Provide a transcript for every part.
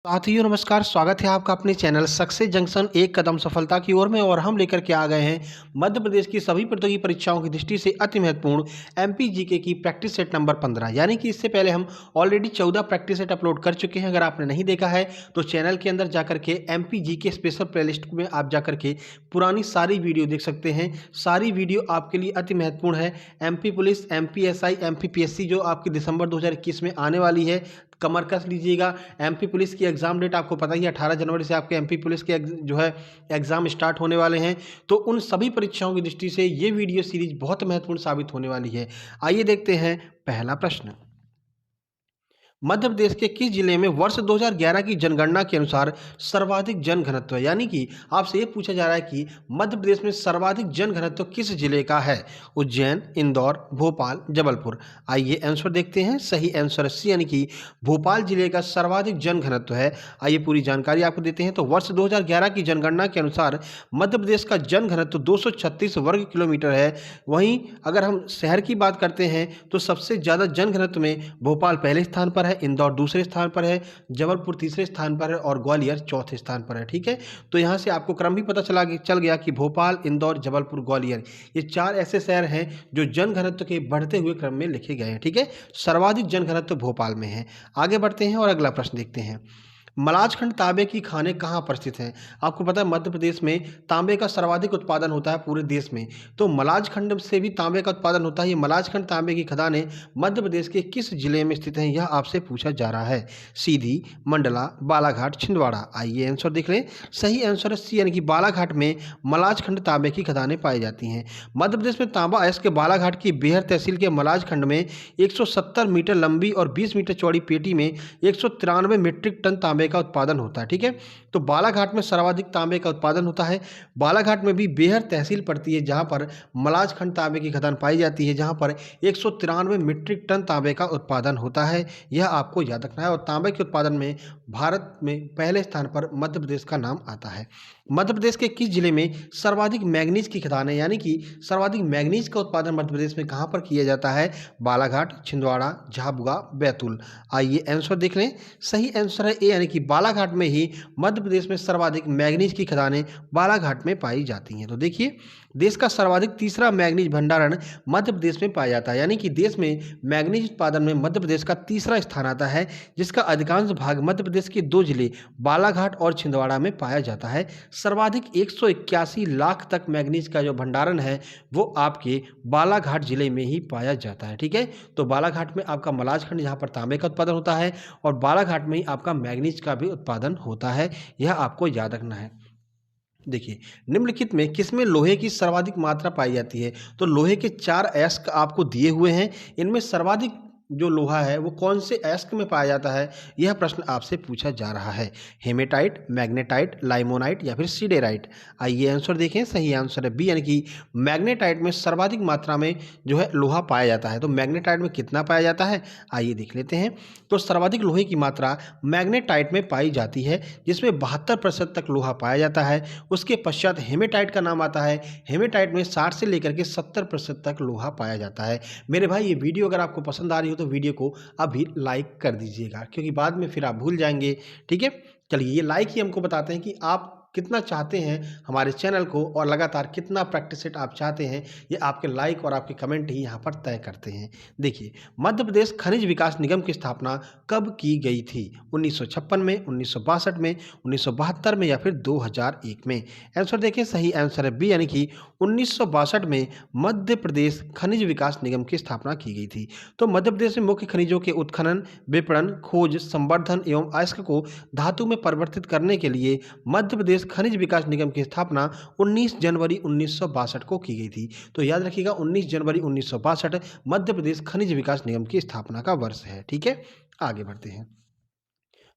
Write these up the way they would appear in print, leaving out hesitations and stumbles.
साथियों नमस्कार, स्वागत है आपका अपने चैनल सक्सेस जंक्शन एक कदम सफलता की ओर में। और हम लेकर के आ गए हैं मध्य प्रदेश की सभी प्रतियोगी परीक्षाओं की दृष्टि से अति महत्वपूर्ण एमपी जीके की प्रैक्टिस सेट नंबर 15। यानी कि इससे पहले हम ऑलरेडी 14 प्रैक्टिस सेट अपलोड कर चुके हैं। अगर आपने नहीं देखा है तो चैनल के अंदर जाकर के एमपी जीके स्पेशल प्लेलिस्ट में आप जाकर के पुरानी सारी वीडियो देख सकते हैं। सारी वीडियो आपके लिए अति महत्वपूर्ण है। MP police, MP SI, MP PSC जो आपकी दिसंबर 2021 में आने वाली है, कमर कस लीजिएगा। एमपी पुलिस की एग्ज़ाम डेट आपको पता ही है, 18 जनवरी से आपके एमपी पुलिस के जो है एग्ज़ाम स्टार्ट होने वाले हैं। तो उन सभी परीक्षाओं की दृष्टि से ये वीडियो सीरीज बहुत महत्वपूर्ण साबित होने वाली है। आइए देखते हैं पहला प्रश्न। मध्य प्रदेश के किस जिले में वर्ष 2011 की जनगणना के अनुसार सर्वाधिक जनघनत्व है? यानी कि आपसे ये पूछा जा रहा है कि मध्य प्रदेश में सर्वाधिक जनघनत्व किस जिले का है? उज्जैन, इंदौर, भोपाल, जबलपुर। आइए आंसर देखते हैं। सही आंसर सी यानी कि भोपाल जिले का सर्वाधिक जनघनत्व है। आइए पूरी जानकारी आपको देते हैं। तो वर्ष 2011 की जनगणना के अनुसार मध्य प्रदेश का जनघनत्व 236 वर्ग किलोमीटर है। वहीं अगर हम शहर की बात करते हैं तो सबसे ज़्यादा जनघनत्व में भोपाल पहले स्थान पर है, इंदौर दूसरे स्थान पर है, जबलपुर तीसरे स्थान पर है और ग्वालियर चौथे स्थान पर है। ठीक है, तो यहाँ से आपको क्रम भी पता चल गया कि भोपाल, इंदौर, जबलपुर, ग्वालियर ये चार ऐसे शहर हैं जो जनघनत्व के बढ़ते हुए क्रम में लिखे गए हैं। ठीक है, सर्वाधिक जनघनत्व भोपाल में है। आगे बढ़ते हैं और अगला प्रश्न देखते हैं। मलाजखंड तांबे की खानें कहाँ पर स्थित हैं? आपको पता है मध्य प्रदेश में तांबे का सर्वाधिक उत्पादन होता है पूरे देश में, तो मलाजखंड से भी तांबे का उत्पादन होता है। ये मलाजखंड तांबे की खदानें मध्य प्रदेश के किस जिले में स्थित हैं, यह आपसे पूछा जा रहा है। सीधी, मंडला, बालाघाट, छिंदवाड़ा। आइए आंसर देख लें। सही आंसर है सी यानी कि बालाघाट में मलाजखंड तांबे की खदानें पाई जाती हैं। मध्य प्रदेश में तांबा अयस्क के बालाघाट की बेहर तहसील के मलाजखंड में 170 मीटर लंबी और 20 मीटर चौड़ी पेटी में 193 मीट्रिक टन तांबे का उत्पादन होता है। ठीक है, तो बालाघाट में सर्वाधिक तांबे का उत्पादन होता है। बालाघाट में भी बेहर तहसील पड़ती है जहां पर मलाजखंड तांबे की खदान पाई जाती है, जहां पर 193 मीट्रिक टन तांबे का उत्पादन होता है। यह आपको याद रखना है। और तांबे के उत्पादन में भारत में पहले स्थान पर मध्य प्रदेश का नाम आता है। मध्य प्रदेश के किस जिले में सर्वाधिक मैग्नीज की खदानें, यानी कि सर्वाधिक मैग्नीज का उत्पादन मध्य प्रदेश में कहां पर किया जाता है? बालाघाट, छिंदवाड़ा, झाबुआ, बैतूल। आइए आंसर देख लें। सही आंसर है ए यानी कि बालाघाट में ही मध्य प्रदेश में सर्वाधिक मैग्नीज की खदानें बालाघाट में पाई जाती हैं। तो देखिए, देश का सर्वाधिक तीसरा मैग्नीज भंडारण मध्य प्रदेश में पाया जाता है। यानी कि देश में मैग्नीज उत्पादन में मध्य प्रदेश का तीसरा स्थान आता है, जिसका अधिकांश भाग मध्य प्रदेश के दो जिले बालाघाट और छिंदवाड़ा में पाया जाता है। सर्वाधिक 181 लाख तक मैग्नीज का जो भंडारण है वो आपके बालाघाट जिले में ही पाया जाता है। ठीक है, तो बालाघाट में आपका मलाजखंड जहाँ पर तांबे का उत्पादन होता है और बालाघाट में ही आपका मैग्नीज का भी उत्पादन होता है। यह आपको याद रखना है। देखिए, निम्नलिखित में किसमें लोहे की सर्वाधिक मात्रा पाई जाती है? तो लोहे के 4 अयस्क आपको दिए हुए हैं। इनमें सर्वाधिक जो लोहा है वो कौन से अयस्क में पाया जाता है, यह प्रश्न आपसे पूछा जा रहा है। हेमेटाइट, मैग्नेटाइट, लाइमोनाइट या फिर सीडेराइट। आइए आंसर देखें। सही आंसर है बी यानी कि मैग्नेटाइट में सर्वाधिक मात्रा में जो है लोहा पाया जाता है। तो मैग्नेटाइट में कितना पाया जाता है, आइए देख लेते हैं। तो सर्वाधिक लोहे की मात्रा मैग्नेटाइट में पाई जाती है, जिसमें 72% तक लोहा पाया जाता है। उसके पश्चात हेमेटाइट का नाम आता है। हेमेटाइट में 60 से लेकर के 70% तक लोहा पाया जाता है। मेरे भाई, ये वीडियो अगर आपको पसंद आ रही हो तो वीडियो को अभी लाइक कर दीजिएगा, क्योंकि बाद में फिर आप भूल जाएंगे। ठीक है, चलिए, ये लाइक ही हमको बताते हैं कि आप कितना चाहते हैं हमारे चैनल को और लगातार कितना प्रैक्टिस सेट आप चाहते हैं। ये आपके लाइक और आपके कमेंट ही यहाँ पर तय करते हैं। देखिए, मध्य प्रदेश खनिज विकास निगम की स्थापना कब की गई थी? 1956 में, 1962 में, 1972 में या फिर 2001 में? आंसर देखें। सही आंसर है बी यानी कि 1962 में मध्य प्रदेश खनिज विकास निगम की स्थापना की गई थी। तो मध्य प्रदेश में मुख्य खनिजों के उत्खनन, विपणन, खोज, संवर्धन एवं अयस्क को धातु में परिवर्तित करने के लिए मध्य प्रदेश खनिज विकास निगम की स्थापना 19 जनवरी 1962 को की गई थी। तो याद रखिएगा, 19 जनवरी 1962 मध्य प्रदेश खनिज विकास निगम की स्थापना का वर्ष है। ठीक है, आगे बढ़ते हैं।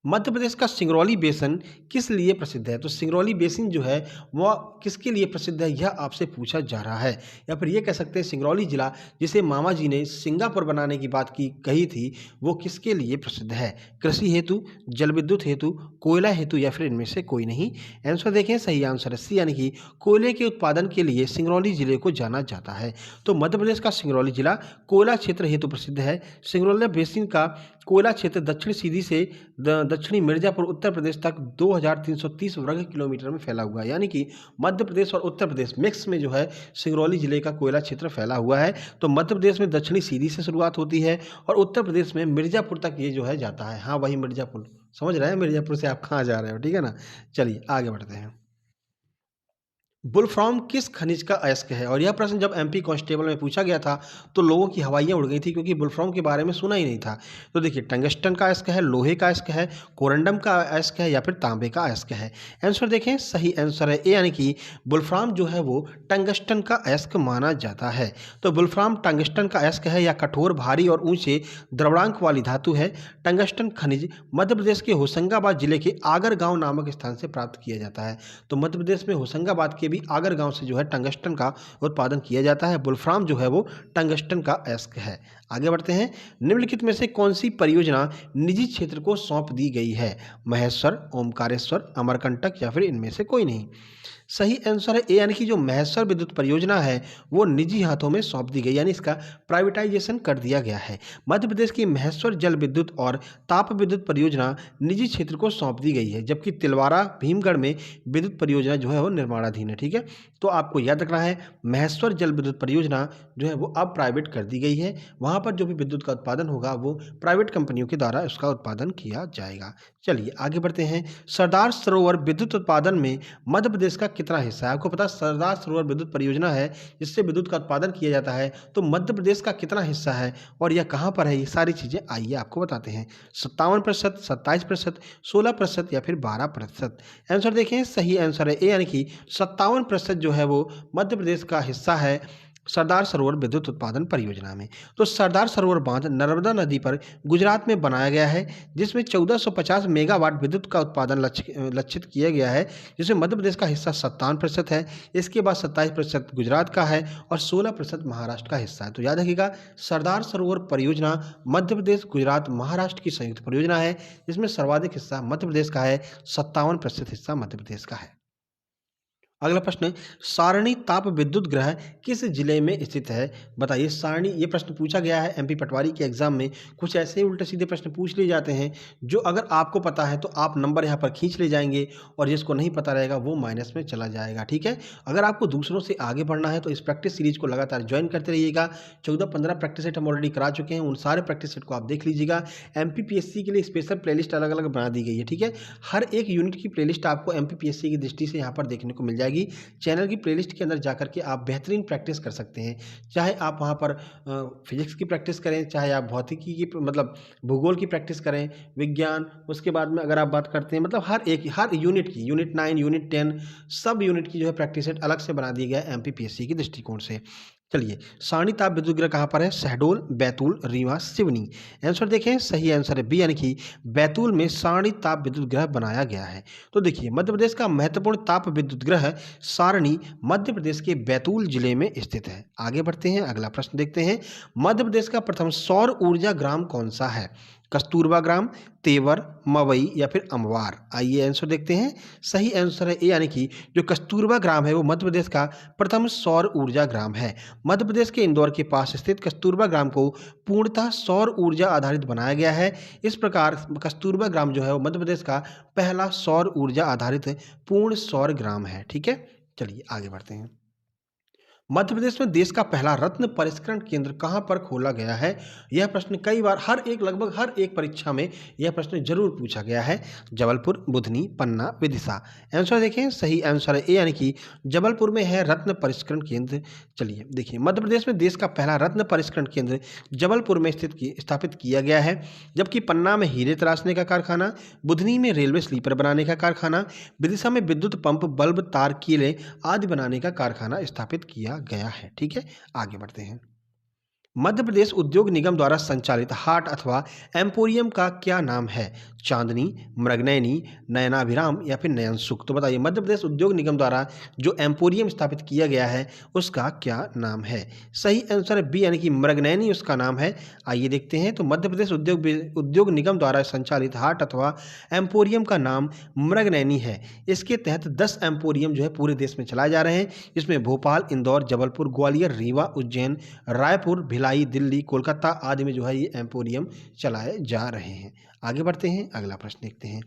मध्य प्रदेश का सिंगरौली बेसिन किस लिए प्रसिद्ध है? तो सिंगरौली बेसिन जो है वह किसके लिए प्रसिद्ध है, यह आपसे पूछा जा रहा है। या फिर ये कह सकते हैं सिंगरौली जिला जिसे मामा जी ने सिंगापुर बनाने की बात की कही थी, वो किसके लिए प्रसिद्ध है? कृषि हेतु, जल विद्युत हेतु, कोयला हेतु या फिर इनमें से कोई नहीं? आंसर देखें। सही आंसर है सी यानी कि कोयले के उत्पादन के लिए सिंगरौली जिले को जाना जाता है। तो मध्य प्रदेश का सिंगरौली जिला कोयला क्षेत्र हेतु प्रसिद्ध है। सिंगरौली बेसिन का कोयला क्षेत्र दक्षिणी मिर्जापुर उत्तर प्रदेश तक 2330 वर्ग किलोमीटर में फैला हुआ है। यानी कि मध्य प्रदेश और उत्तर प्रदेश मिक्स में जो है सिंगरौली जिले का कोयला क्षेत्र फैला हुआ है। तो मध्य प्रदेश में दक्षिणी सीधी से शुरुआत होती है और उत्तर प्रदेश में मिर्जापुर तक ये जो है जाता है। हाँ, वही मिर्जापुर, समझ रहे हैं मिर्जापुर से आप कहाँ जा रहे हो, ठीक है ना। चलिए आगे बढ़ते हैं। वुल्फ्राम किस खनिज का अयस्क है? और यह प्रश्न जब एमपी कांस्टेबल में पूछा गया था तो लोगों की हवाइयाँ उड़ गई थी, क्योंकि वुल्फ्राम के बारे में सुना ही नहीं था। तो देखिए, टंगस्टन का अयस्क है, लोहे का अयस्क है, कोरंडम का अयस्क है या फिर तांबे का अयस्क है। आंसर देखें, सही आंसर है ए, यानी कि वुल्फ्राम जो है वो टंगस्टन का अयस्क माना जाता है। तो वुल्फ्राम टंगस्टन का अयस्क है या कठोर, भारी और ऊंचे द्रवणांक वाली धातु है। टंगस्टन खनिज मध्य प्रदेश के होशंगाबाद जिले के आगर गांव नामक स्थान से प्राप्त किया जाता है। तो मध्य प्रदेश में होशंगाबाद के भी आगर गांव से जो है टंगस्टन का उत्पादन किया जाता है। वुल्फ्राम जो है वो टंगस्टन का अयस्क है। आगे बढ़ते हैं। निम्नलिखित में से कौन सी परियोजना निजी क्षेत्र को सौंप दी गई है? महेश्वर, ओमकारेश्वर, अमरकंटक या फिर इनमें से कोई नहीं। सही आंसर है ए, यानी कि जो महेश्वर विद्युत परियोजना है वो निजी हाथों में सौंप दी गई, यानी इसका प्राइवेटाइजेशन कर दिया गया है। मध्य प्रदेश की महेश्वर जल विद्युत और ताप विद्युत परियोजना निजी क्षेत्र को सौंप दी गई है, जबकि तिलवारा भीमगढ़ में विद्युत परियोजना जो है वो निर्माणाधीन है। ठीक है, तो आपको याद रखना है महेश्वर जल विद्युत परियोजना जो है वो अब प्राइवेट कर दी गई है। वहाँ पर जो भी विद्युत का उत्पादन होगा वो प्राइवेट कंपनियों के द्वारा उसका उत्पादन किया जाएगा। चलिए आगे बढ़ते हैं। सरदार सरोवर विद्युत उत्पादन में मध्य प्रदेश का कितना हिस्सा है? आपको पता है सरदार सरोवर विद्युत परियोजना है जिससे विद्युत का उत्पादन किया जाता है, तो मध्य प्रदेश का कितना हिस्सा है और यह कहाँ पर है, ये सारी चीज़ें आइए आपको बताते हैं। 57%, 27%, 16% या फिर 12%। आंसर देखें, सही आंसर है ए, यानी कि 57% जो है वो मध्य प्रदेश का हिस्सा है सरदार सरोवर विद्युत उत्पादन परियोजना में। तो सरदार सरोवर बांध नर्मदा नदी पर गुजरात में बनाया गया है, जिसमें 1450 मेगावाट विद्युत का उत्पादन लक्षित किया गया है, जिसमें मध्य प्रदेश का हिस्सा 57% है। इसके बाद 27% गुजरात का है और 16% महाराष्ट्र का हिस्सा है। तो याद रखिएगा, सरदार सरोवर परियोजना मध्य प्रदेश, गुजरात, महाराष्ट्र की संयुक्त परियोजना है, जिसमें सर्वाधिक हिस्सा मध्य प्रदेश का है, 57% हिस्सा मध्य प्रदेश का है। अगला प्रश्न, सारणी ताप विद्युत ग्रह किस जिले में स्थित है? बताइए। सारणी, ये प्रश्न पूछा गया है एमपी पटवारी के एग्जाम में। कुछ ऐसे ही उल्टे सीधे प्रश्न पूछ लिए जाते हैं जो अगर आपको पता है तो आप नंबर यहाँ पर खींच ले जाएंगे और जिसको नहीं पता रहेगा वो माइनस में चला जाएगा। ठीक है, अगर आपको दूसरों से आगे बढ़ना है तो इस प्रैक्टिस सीरीज को लगातार ज्वाइन करते रहिएगा। 14-15 प्रैक्टिस सेट हम ऑलरेडी करा चुके हैं, उन सारे प्रैक्टिस सेट को आप देख लीजिएगा। एमपीपीएससी के लिए स्पेशल प्लेलिस्ट अलग अलग बना दी गई है। ठीक है, हर एक यूनिट की प्लेलिस्ट आपको एमपीपीएससी की दृष्टि से यहाँ पर देखने को मिल जाएगी। चैनल की प्लेलिस्ट के अंदर जाकर के आप बेहतरीन प्रैक्टिस कर सकते हैं, चाहे आप वहाँ पर फिजिक्स की प्रैक्टिस करें, चाहे आप भौतिकी की मतलब भूगोल की प्रैक्टिस करें, विज्ञान, उसके बाद में अगर आप बात करते हैं मतलब हर यूनिट की, यूनिट 9, यूनिट 10, सब यूनिट की जो है प्रैक्टिस सेट अलग से बना दिया गया है एमपीपीएससी की दृष्टिकोण से। चलिए, सारणी ताप विद्युत गृह कहाँ पर है? शहडोल, बैतूल, रीवा, सिवनी। आंसर देखें, सही आंसर है बी, यानी कि बैतूल में सारणी ताप विद्युत गृह बनाया गया है। तो देखिए, मध्य प्रदेश का महत्वपूर्ण ताप विद्युत गृह सारणी मध्य प्रदेश के बैतूल जिले में स्थित है। आगे बढ़ते हैं, अगला प्रश्न देखते हैं। मध्य प्रदेश का प्रथम सौर ऊर्जा ग्राम कौन सा है? कस्तूरबा ग्राम, तेवर, मवई या फिर अमवार। आइए आंसर देखते हैं। सही आंसर है ए, यानी कि जो कस्तूरबा ग्राम है वो मध्य प्रदेश का प्रथम सौर ऊर्जा ग्राम है। मध्य प्रदेश के इंदौर के पास स्थित कस्तूरबा ग्राम को पूर्णतः सौर ऊर्जा आधारित बनाया गया है। इस प्रकार कस्तूरबा ग्राम जो है वो मध्य प्रदेश का पहला सौर ऊर्जा आधारित पूर्ण सौर ग्राम है। ठीक है, चलिए आगे बढ़ते हैं। मध्य प्रदेश में देश का पहला रत्न परिष्करण केंद्र कहाँ पर खोला गया है? यह प्रश्न कई बार लगभग हर एक परीक्षा में यह प्रश्न जरूर पूछा गया है। जबलपुर, बुधनी, पन्ना, विदिशा। आंसर देखें, सही आंसर है ए, यानी कि जबलपुर में है रत्न परिष्करण केंद्र। चलिए देखिए, मध्य प्रदेश में देश का पहला रत्न परिष्करण केंद्र जबलपुर में स्थापित किया गया है, जबकि पन्ना में हीरे तराशने का कारखाना, बुधनी में रेलवे स्लीपर बनाने का कारखाना, विदिशा में विद्युत पंप, बल्ब, तार, कीले आदि बनाने का कारखाना स्थापित किया गया है। ठीक है, आगे बढ़ते हैं। मध्य प्रदेश उद्योग निगम द्वारा संचालित हाट अथवा एम्पोरियम का क्या नाम है? चांदनी, मृगनयनी, नयनाभिराम या फिर नयन सुख। तो बताइए, मध्य प्रदेश उद्योग निगम द्वारा जो एम्पोरियम स्थापित किया गया है उसका क्या नाम है? सही आंसर है बी, यानी कि मृगनयनी उसका नाम है। आइए देखते हैं। तो मध्य प्रदेश उद्योग निगम द्वारा संचालित हाट अथवा एम्पोरियम का नाम मृगनयनी है। इसके तहत 10 एम्पोरियम जो है पूरे देश में चलाए जा रहे हैं, जिसमें भोपाल, इंदौर, जबलपुर, ग्वालियर, रीवा, उज्जैन, रायपुर, भिलाई, दिल्ली, कोलकाता आदि में जो है ये एम्पोरियम चलाए जा रहे हैं। आगे बढ़ते हैं, अगला प्रश्न देखते हैं।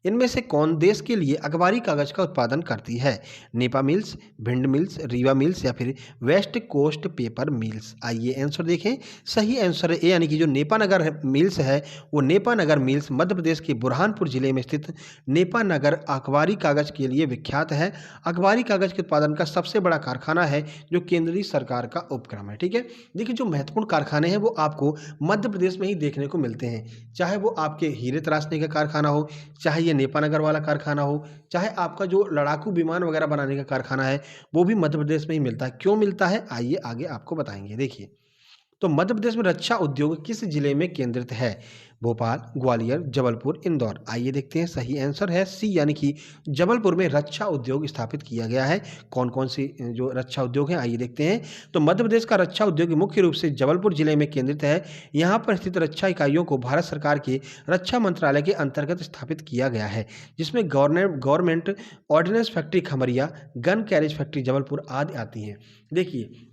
इनमें से कौन देश के लिए अखबारी कागज का उत्पादन करती है? Nipah mills, Bhind mills, Rewa mills या फिर वेस्ट कोस्ट पेपर मिल्स? आइए आंसर देखें। सही आंसर है ए, यानी कि जो नेपा नगर मिल्स है वो नेपा नगर मिल्स मध्य प्रदेश के बुरहानपुर जिले में स्थित नेपा नगर अखबारी कागज के लिए विख्यात है। अखबारी कागज के उत्पादन का सबसे बड़ा कारखाना है जो केंद्रीय सरकार का उपक्रम है। ठीक है, देखिए जो महत्वपूर्ण कारखाने हैं वो आपको मध्य प्रदेश में ही देखने को मिलते हैं, चाहे वो आपके हीरे तराशने का कारखाना हो, चाहे ये नेपा नगर वाला कारखाना हो, चाहे आपका जो लड़ाकू विमान वगैरह बनाने का कारखाना है वो भी मध्य प्रदेश में ही मिलता है। क्यों मिलता है आइए आगे आपको बताएंगे। देखिए, तो मध्य प्रदेश में रक्षा उद्योग किस जिले में केंद्रित है? भोपाल, ग्वालियर, जबलपुर, इंदौर? आइए देखते हैं। सही आंसर है सी, यानी कि जबलपुर में रक्षा उद्योग स्थापित किया गया है। कौन कौन सी जो रक्षा उद्योग हैं आइए देखते हैं। तो मध्य प्रदेश का रक्षा उद्योग मुख्य रूप से जबलपुर जिले में केंद्रित है। यहाँ पर स्थित रक्षा इकाइयों को भारत सरकार के रक्षा मंत्रालय के अंतर्गत स्थापित किया गया है, जिसमें government ordnance factory Khamaria, gun carriage factory Jabalpur आदि आती हैं। देखिए,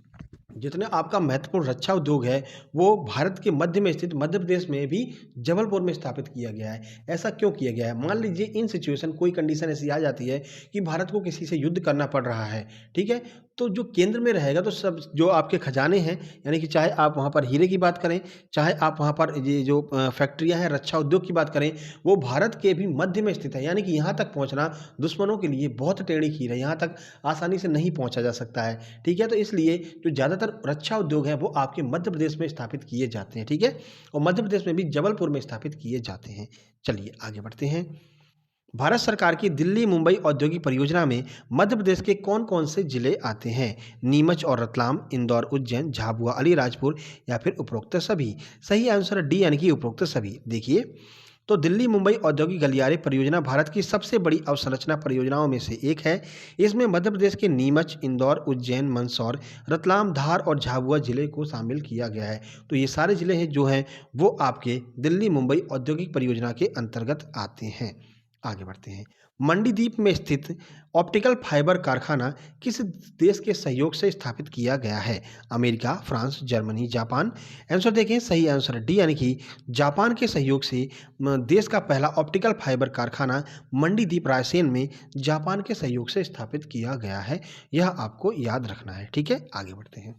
जितने आपका महत्वपूर्ण रक्षा उद्योग है वो भारत के मध्य में स्थित मध्य प्रदेश में भी जबलपुर में स्थापित किया गया है। ऐसा क्यों किया गया है? मान लीजिए इन सिचुएशन कोई कंडीशन ऐसी आ जाती है कि भारत को किसी से युद्ध करना पड़ रहा है, ठीक है, तो जो केंद्र में रहेगा तो सब जो आपके खजाने हैं, यानी कि चाहे आप वहाँ पर हीरे की बात करें, चाहे आप वहाँ पर ये जो फैक्ट्रियाँ हैं रक्षा उद्योग की बात करें, वो भारत के भी मध्य में स्थित है। यानी कि यहाँ तक पहुँचना दुश्मनों के लिए बहुत टेढ़ी खीर है, यहाँ तक आसानी से नहीं पहुँचा जा सकता है। ठीक है, तो इसलिए जो ज़्यादातर रक्षा उद्योग हैं वो आपके मध्य प्रदेश में स्थापित किए जाते हैं। ठीक है, और मध्य प्रदेश में भी जबलपुर में स्थापित किए जाते हैं। चलिए आगे बढ़ते हैं। भारत सरकार की दिल्ली मुंबई औद्योगिक परियोजना में मध्य प्रदेश के कौन कौन से जिले आते हैं? नीमच और रतलाम, इंदौर, उज्जैन, झाबुआ, अलीराजपुर या फिर उपरोक्त सभी? सही आंसर है डी, यानी कि उपरोक्त सभी। देखिए, तो दिल्ली मुंबई औद्योगिक गलियारे परियोजना भारत की सबसे बड़ी अवसंरचना परियोजनाओं में से एक है। इसमें मध्य प्रदेश के नीमच, इंदौर, उज्जैन, मंदसौर, रतलाम, धार और झाबुआ जिले को शामिल किया गया है। तो ये सारे जिले हैं जो हैं वो आपके दिल्ली मुंबई औद्योगिक परियोजना के अंतर्गत आते हैं। आगे बढ़ते हैं। मंडीदीप में स्थित ऑप्टिकल फाइबर कारखाना किस देश के सहयोग से स्थापित किया गया है? America, France, Germany, Japan? Answer देखें। सही आंसर डी, यानी कि जापान के सहयोग से देश का पहला ऑप्टिकल फाइबर कारखाना मंडीदीप रायसेन में जापान के सहयोग से स्थापित किया गया है। यह आपको याद रखना है। ठीक है, आगे बढ़ते हैं।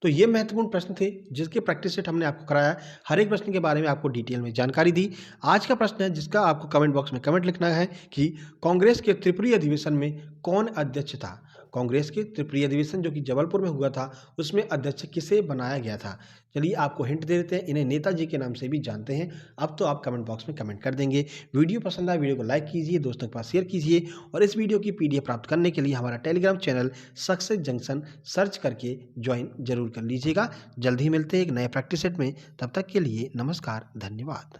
तो ये महत्वपूर्ण प्रश्न थे जिसके प्रैक्टिस सेट हमने आपको कराया। हर एक प्रश्न के बारे में आपको डिटेल में जानकारी दी। आज का प्रश्न है जिसका आपको कमेंट बॉक्स में कमेंट लिखना है कि कांग्रेस के त्रिपुरी अधिवेशन में कौन अध्यक्ष था? कांग्रेस के त्रिपुरी अधिवेशन जो कि जबलपुर में हुआ था उसमें अध्यक्ष किसे बनाया गया था? चलिए आपको हिंट दे देते हैं, इन्हें नेताजी के नाम से भी जानते हैं। अब तो आप कमेंट बॉक्स में कमेंट कर देंगे। वीडियो पसंद आए वीडियो को लाइक कीजिए, दोस्तों के पास शेयर कीजिए और इस वीडियो की पीडीएफ प्राप्त करने के लिए हमारा Telegram channel success junction search करके ज्वाइन जरूर कर लीजिएगा। जल्द ही मिलते हैं एक नए प्रैक्टिस सेट में, तब तक के लिए नमस्कार, धन्यवाद।